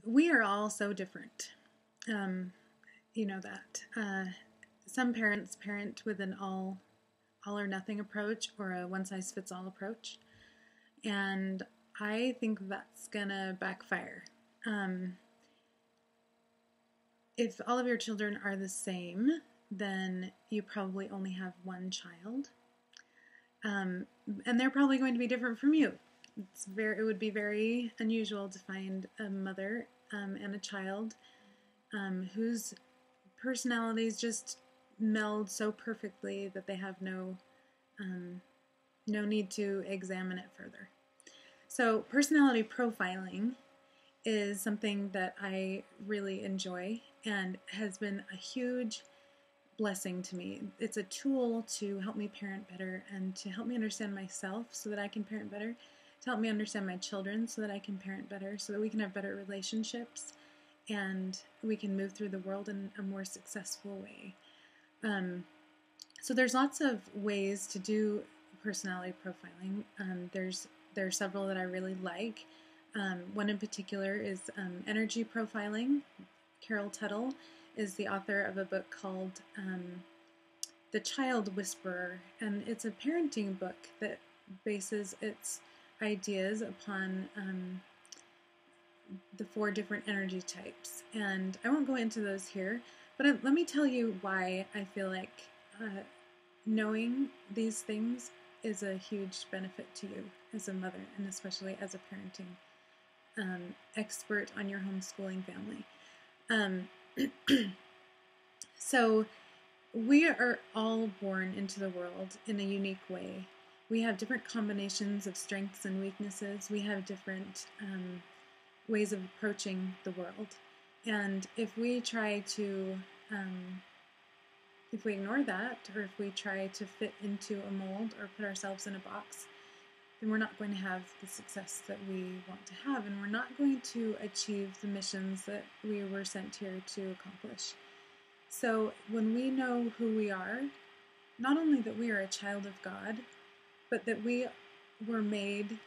We are all so different. Um, you know that. Some parents parent with an all or nothing approach or a one size fits all approach, and I think that's gonna backfire. Um, if all of your children are the same, then you probably only have one child, um, and they're probably going to be different from you. It would be very unusual to find a mother and a child whose personalities just meld so perfectly that they have um, no need to examine it further. So personality profiling is something that I really enjoy and has been a huge blessing to me. It's a tool to help me parent better and to help me understand myself so that I can parent better, to help me understand my children so that I can parent better, so that we can have better relationships and we can move through the world in a more successful way. So there's lots of ways to do personality profiling. There are several that I really like. One in particular is energy profiling. Carol Tuttle is the author of a book called The Child Whisperer, and it's a parenting book that bases its ideas upon the 4 different energy types. And I won't go into those here, but let me tell you why I feel like knowing these things is a huge benefit to you as a mother, and especially as a parenting expert on your homeschooling family. So we are all born into the world in a unique way. We have different combinations of strengths and weaknesses. We have different ways of approaching the world. And if we try to, if we ignore that, or if we try to fit into a mold or put ourselves in a box, then we're not going to have the success that we want to have, and we're not going to achieve the missions that we were sent here to accomplish. So when we know who we are, not only that we are a child of God, but that we were made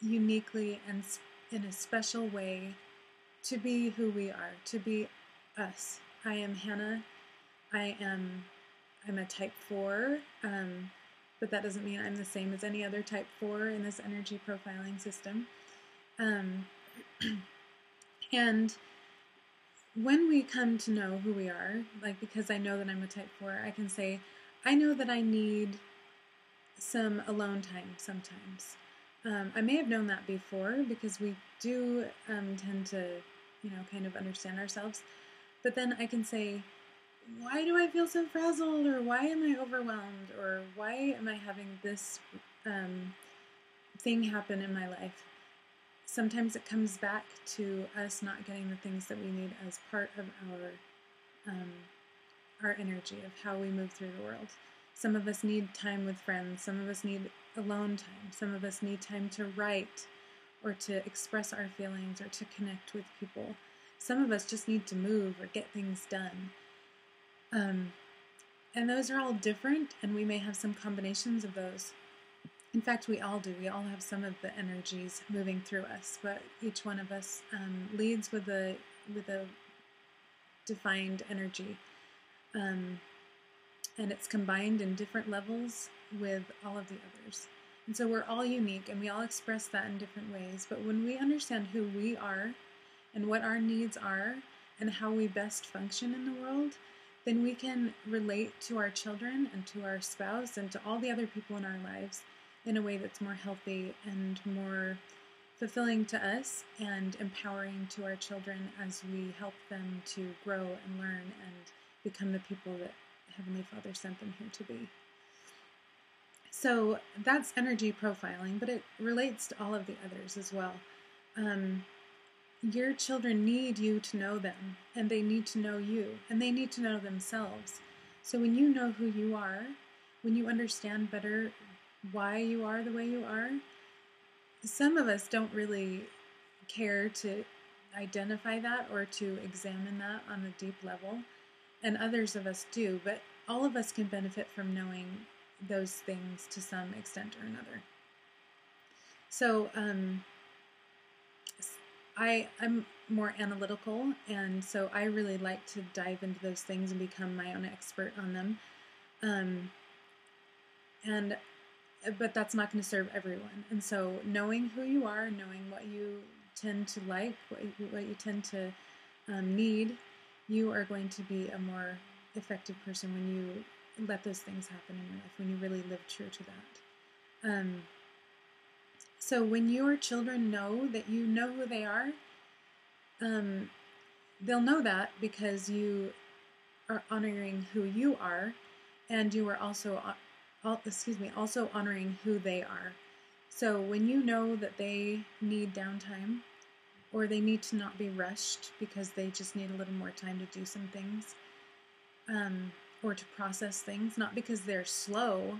uniquely and in a special way to be who we are, to be us. I am Hannah. I'm a type 4, but that doesn't mean I'm the same as any other type 4 in this energy profiling system. And when we come to know who we are, like because I know that I'm a type 4, I can say, I know that I need some alone time sometimes. I may have known that before because we do tend to, kind of understand ourselves. But then I can say, why do I feel so frazzled? Or why am I overwhelmed? Or why am I having this thing happen in my life? Sometimes it comes back to us not getting the things that we need as part of our energy of how we move through the world. Some of us need time with friends. Some of us need alone time. Some of us need time to write or to express our feelings or to connect with people. Some of us just need to move or get things done. And those are all different, and we may have some combinations of those. In fact, we all do. We all have some of the energies moving through us, but each one of us leads with a defined energy. And it's combined in different levels with all of the others. And so we're all unique, and we all express that in different ways. But when we understand who we are and what our needs are and how we best function in the world, then we can relate to our children and to our spouse and to all the other people in our lives in a way that's more healthy and more fulfilling to us and empowering to our children as we help them to grow and learn and become the people that Heavenly Father sent them here to be. So that's energy profiling, but it relates to all of the others as well. Your children need you to know them, and they need to know you, and they need to know themselves. So when you know who you are, when you understand better why you are the way you are, some of us don't really care to identify that or to examine that on a deep level, and others of us do, but all of us can benefit from knowing those things to some extent or another. So I'm more analytical, and so I really like to dive into those things and become my own expert on them. And but that's not going to serve everyone. And so knowing who you are, knowing what you tend to like, what you tend to need, you are going to be a more effective person when you let those things happen in your life, when you really live true to that. So when your children know that you know who they are, they'll know that because you are honoring who you are, and you are also honoring who they are. So when you know that they need downtime, or they need to not be rushed because they just need a little more time to do some things, or to process things, not because they're slow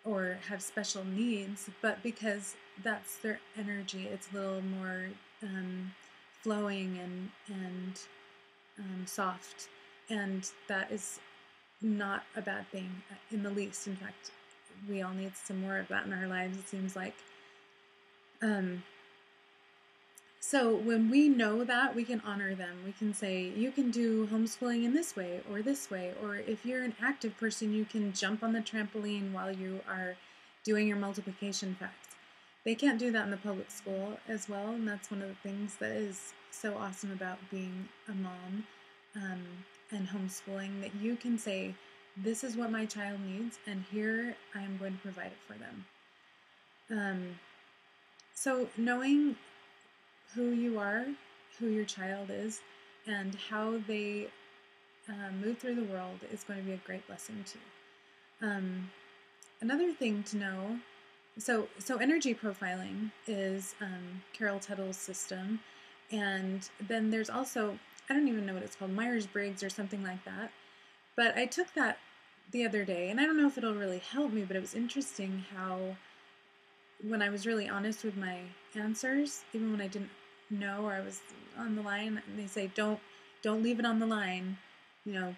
or have special needs, but because that's their energy. It's a little more flowing and soft, and that is not a bad thing in the least. In fact, we all need some more of that in our lives, it seems like. So when we know that, we can honor them. We can say, you can do homeschooling in this way, or if you're an active person, you can jump on the trampoline while you are doing your multiplication facts. They can't do that in the public school as well, and that's one of the things that is so awesome about being a mom and homeschooling, that you can say, this is what my child needs, and here I am going to provide it for them. So knowing who you are, who your child is, and how they move through the world is going to be a great lesson too. Another thing to know, so energy profiling is Carol Tuttle's system, and then there's also, I don't even know what it's called, Myers-Briggs or something like that, but I took that the other day, and I don't know if it'll really help me, but it was interesting how when I was really honest with my answers, even when I didn't know, or I was on the line, and they say, don't leave it on the line,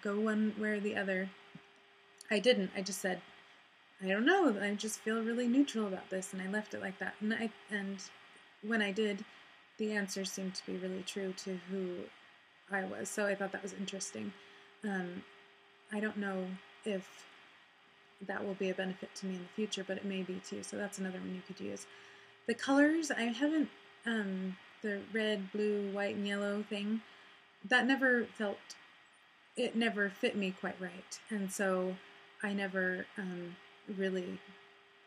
go one way or the other. I didn't. I just said, I don't know, I just feel really neutral about this, and I left it like that. And when I did, the answers seemed to be really true to who I was, so I thought that was interesting. I don't know if that will be a benefit to me in the future, but it may be too, so that's another one you could use. The colors, I haven't, the red, blue, white, and yellow thing, that never fit me quite right, and so I never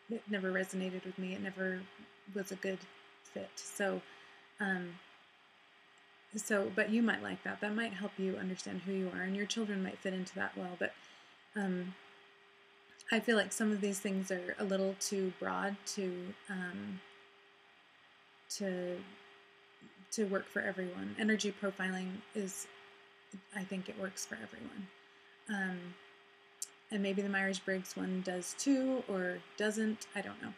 it never resonated with me, it never was a good fit, but you might like that. That might help you understand who you are, and your children might fit into that well, but I feel like some of these things are a little too broad to work for everyone. Energy profiling I think it works for everyone. And maybe the Myers-Briggs one does too, or doesn't, I don't know.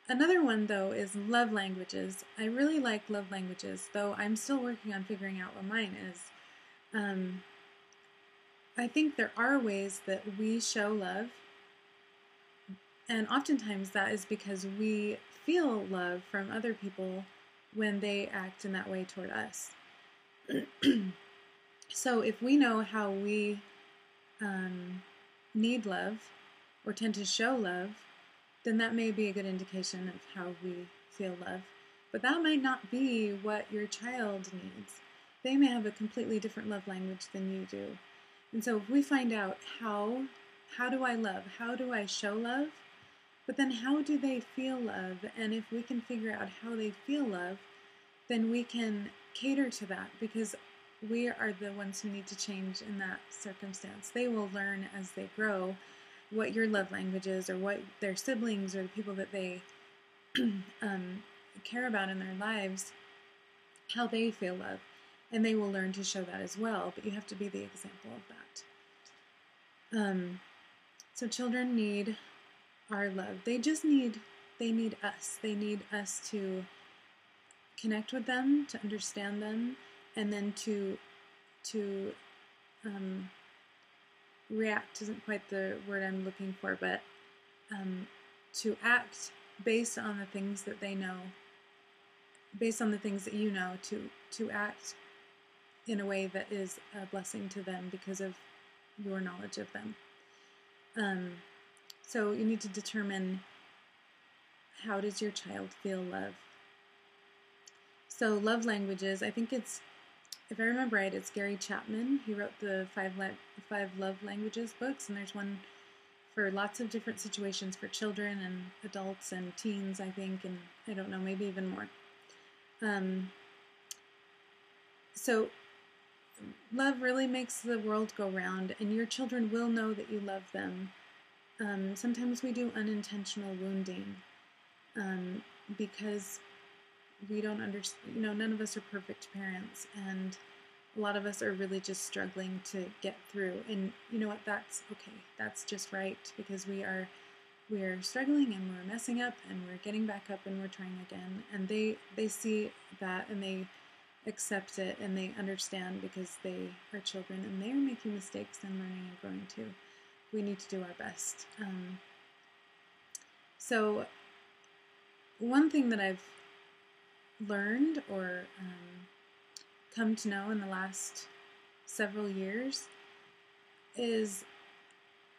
Another one, though, is love languages. I really like love languages, though I'm still working on figuring out what mine is. I think there are ways that we show love, and oftentimes that is because we feel love from other people when they act in that way toward us. So if we know how we need love or tend to show love, then that may be a good indication of how we feel love. But that might not be what your child needs. They may have a completely different love language than you do. And so if we find out how do I love, how do I show love, but then how do they feel love, and if we can figure out how they feel love, then we can cater to that, because we are the ones who need to change in that circumstance. They will learn as they grow what your love language is, or what their siblings or the people that they care about in their lives, how they feel love. And they will learn to show that as well, but you have to be the example of that. So children need our love. They need us. They need us to connect with them, to understand them, and then to react isn't quite the word I'm looking for, but to act based on the things that they know based on the things that you know, to act in a way that is a blessing to them because of your knowledge of them. So you need to determine, how does your child feel love? So love languages, I think it's, if I remember right, it's Gary Chapman. He wrote the five love languages books, and there's one for lots of different situations for children and adults and teens, I think, and I don't know, maybe even more. So love really makes the world go round, and your children will know that you love them. Sometimes we do unintentional wounding because we don't understand, none of us are perfect parents, and a lot of us are really just struggling to get through. And you know what, that's okay. That's just right, because we are struggling, and we're messing up, and we're getting back up, and we're trying again. And they see that, and they accept it, and they understand, because they are children, and they are making mistakes and learning and growing too. We need to do our best. So one thing that I've learned or come to know in the last several years is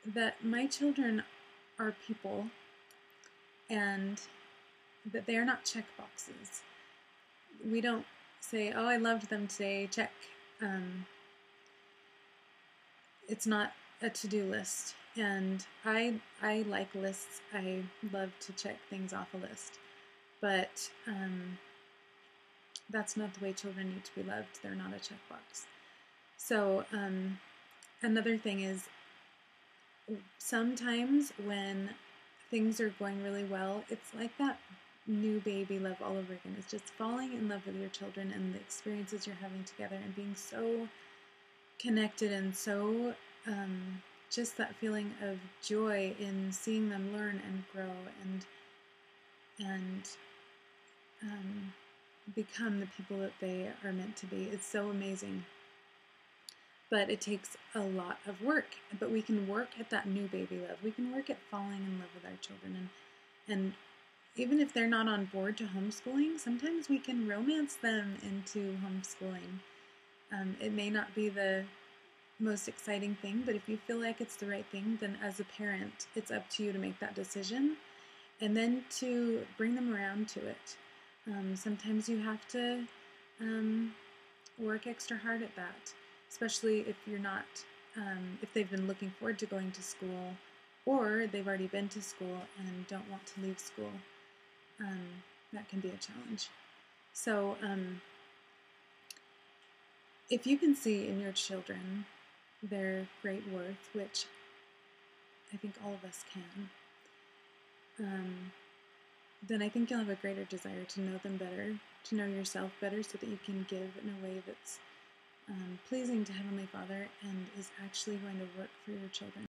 that my children are people, and that they are not checkboxes. We don't say, oh, I loved them today, check. It's not a to-do list, and I like lists. I love to check things off a list, but that's not the way children need to be loved. They're not a checkbox. So another thing is, sometimes when things are going really well, it's like that new baby love all over again. It's just falling in love with your children and the experiences you're having together, and being so connected, and so just that feeling of joy in seeing them learn and grow and become the people that they are meant to be. It's so amazing. But it takes a lot of work. But we can work at that new baby love. We can work at falling in love with our children. And even if they're not on board to homeschooling, sometimes we can romance them into homeschooling. It may not be the most exciting thing, but if you feel like it's the right thing, then as a parent, it's up to you to make that decision, and then to bring them around to it. Sometimes you have to work extra hard at that, especially if you're not, if they've been looking forward to going to school, or they've already been to school and don't want to leave school. That can be a challenge. So if you can see in your children their great worth, which I think all of us can, then I think you'll have a greater desire to know them better, to know yourself better, so that you can give in a way that's pleasing to Heavenly Father and is actually going to work for your children.